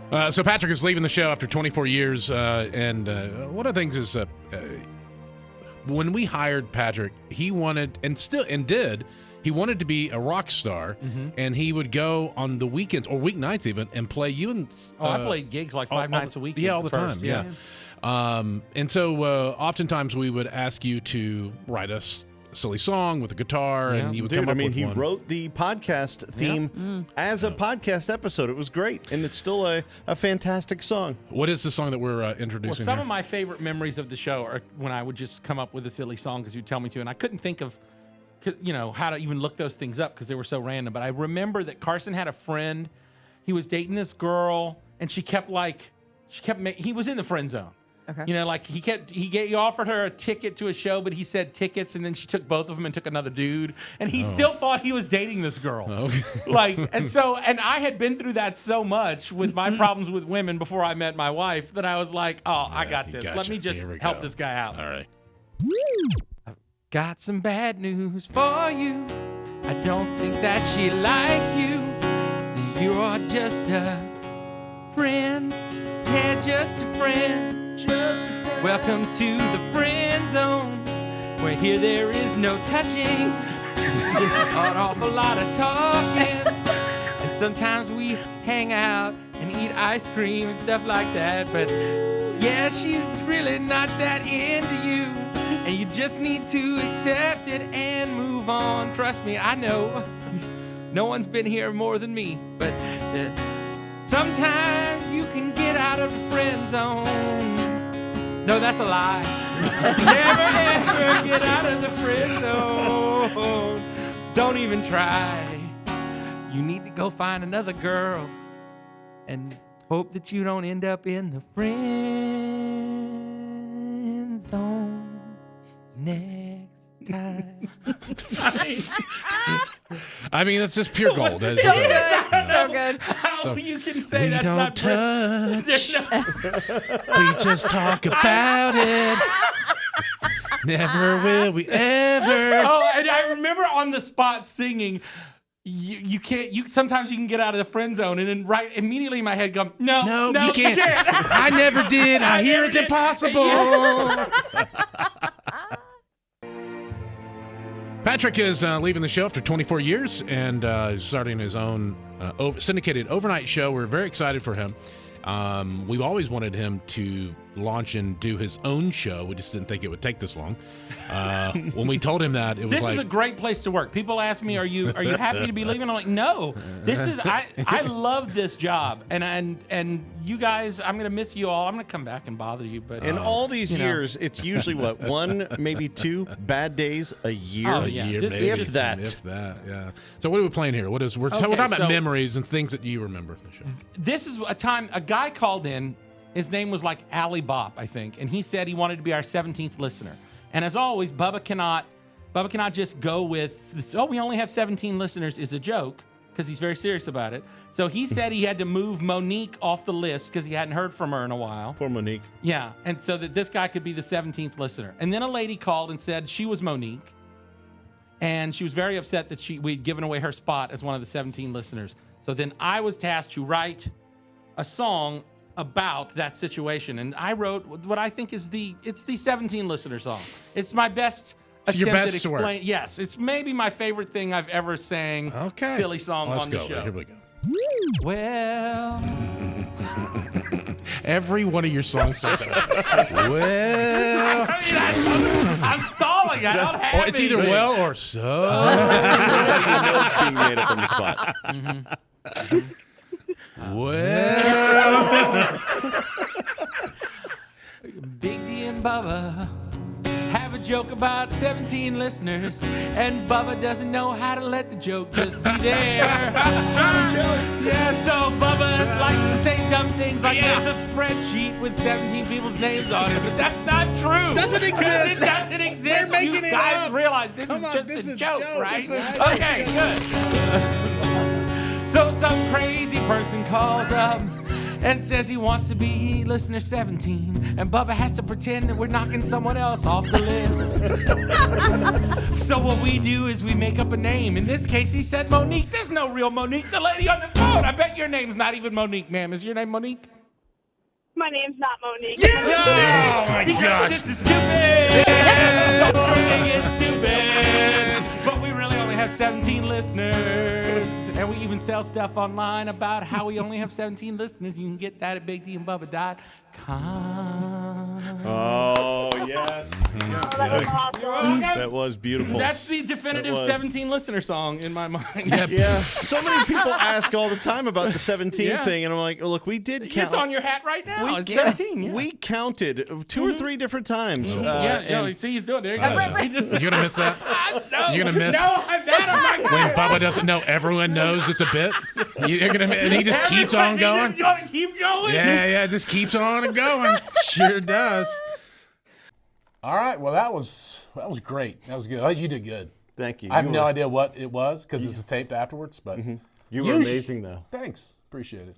So Patrick is leaving the show after 24 years, and one of the things is when we hired Patrick, he wanted he wanted to be a rock star, and he would go on the weekends or weeknights even and play you and. I played gigs like five nights a week. Yeah, all the time. Yeah. And so oftentimes we would ask you to write us a silly song with a guitar, and you would come up with he one. wrote the podcast theme as a podcast episode. It was great, and it's still a fantastic song. What is the song that we're introducing? Well, some here? of my favorite memories of the show are when I would just come up with a silly song because you'd tell me to, and I couldn't think of, how to even look those things up because they were so random. But I remember that Carson had a friend. He was dating this girl, and he was in the friend zone. Okay. He offered her a ticket to a show, but he said tickets, and then she took both of them and took another dude, and he still thought he was dating this girl. Okay. And I had been through that so much with my problems with women before I met my wife that I was like, I got this. Let me just help this guy out. All right. I've got some bad news for you. I don't think that she likes you. You're just a friend. Yeah, just a friend. Welcome to the friend zone, where here there is no touching, just an awful lot of talking. And sometimes we hang out and eat ice cream and stuff like that. But yeah, she's really not that into you, and you just need to accept it and move on. Trust me, I know no one's been here more than me, but sometimes you can get out of the friend zone. No, that's a lie. Never, ever get out of the friend zone. Don't even try. You need to go find another girl and hope that you don't end up in the friend zone next time. I mean, that's just pure gold. So good. So good. How you can say that's don't not touch. We just talk about it. Never will we ever. Oh, and I remember on the spot singing. You can't. Sometimes you can get out of the friend zone, and then right immediately in my head go, no, you can't. I never did. I hear it's impossible. Yeah. Patrick is leaving the show after 24 years and starting his own syndicated overnight show. We're very excited for him. We've always wanted him to launch and do his own show. We just didn't think it would take this long. When we told him that, it was this like... is a great place to work. People ask me, are you happy to be leaving? I'm like, no. I love this job. And you guys, I'm going to miss you all. I'm going to come back and bother you. But in all these years, it's usually, one, maybe two bad days a year? Oh, yeah. If that, yeah. So what are we playing here? We're talking about memories and things that you remember from the show. This is a time, a guy called in. His name was like Ali Bop, I think. And he said he wanted to be our 17th listener. And as always, Bubba cannot just go with this, we only have 17 listeners is a joke, because he's very serious about it. So he said he had to move Monique off the list because he hadn't heard from her in a while. Poor Monique. Yeah, and so that this guy could be the 17th listener. And then a lady called and said she was Monique. And she was very upset that we'd given away her spot as one of the 17 listeners. So then I was tasked to write a song about that situation, and I wrote what I think is it's the 17 listener song. It's my best attempt at explaining. Yes, it's maybe my favorite thing I've ever sang. Okay. Silly song Let's on go. the show. Here we go. Well, every one of your songs starts out. Well, I'm stalling. I don't have or it's either anything. well or so. That's how you know it's being made up on the spot. Well, Big D and Bubba have a joke about 17 listeners, and Bubba doesn't know how to let the joke just be there. So Bubba likes to say dumb things like there's a spreadsheet with 17 people's names on it, but that's not true. Doesn't exist. It doesn't exist. We're making you it guys up. realize this Come is on, just this a is joke, joke. right? This is Okay, good. So some crazy person calls up and says he wants to be listener 17. And Bubba has to pretend that we're knocking someone else off the list. So what we do is we make up a name. In this case, he said Monique. There's no real Monique. The lady on the phone. I bet your name's not even Monique, ma'am. Is your name Monique? My name's not Monique. Oh my Because gosh. this is stupid. Everything is stupid. But we really only have 17 listeners. And we even sell stuff online about how we only have 17 listeners. You can get that at BigDandBubba.com. Oh, yes. That was awesome. That was beautiful. That's the definitive It was. 17 listener song in my mind. Yeah. So many people ask all the time about the 17 Yeah. thing, and I'm like, oh, look, we did count. It's on your hat right now. It's yeah, 17. Yeah. we counted 2 or 3 different times. Yeah, see, he's doing it. There you go. He just, You're gonna miss that. no, You're gonna miss- No, I'm not. When Bubba doesn't know, everyone knows it's a bit. You're gonna, and he just keeps on going. He's gonna keep going. Yeah, just keeps on and going. Sure does. All right, well that was great. That was good. You did good. Thank you. I have You no were- idea what it was because this is taped afterwards, but You were amazing, though. thanks. Appreciate it.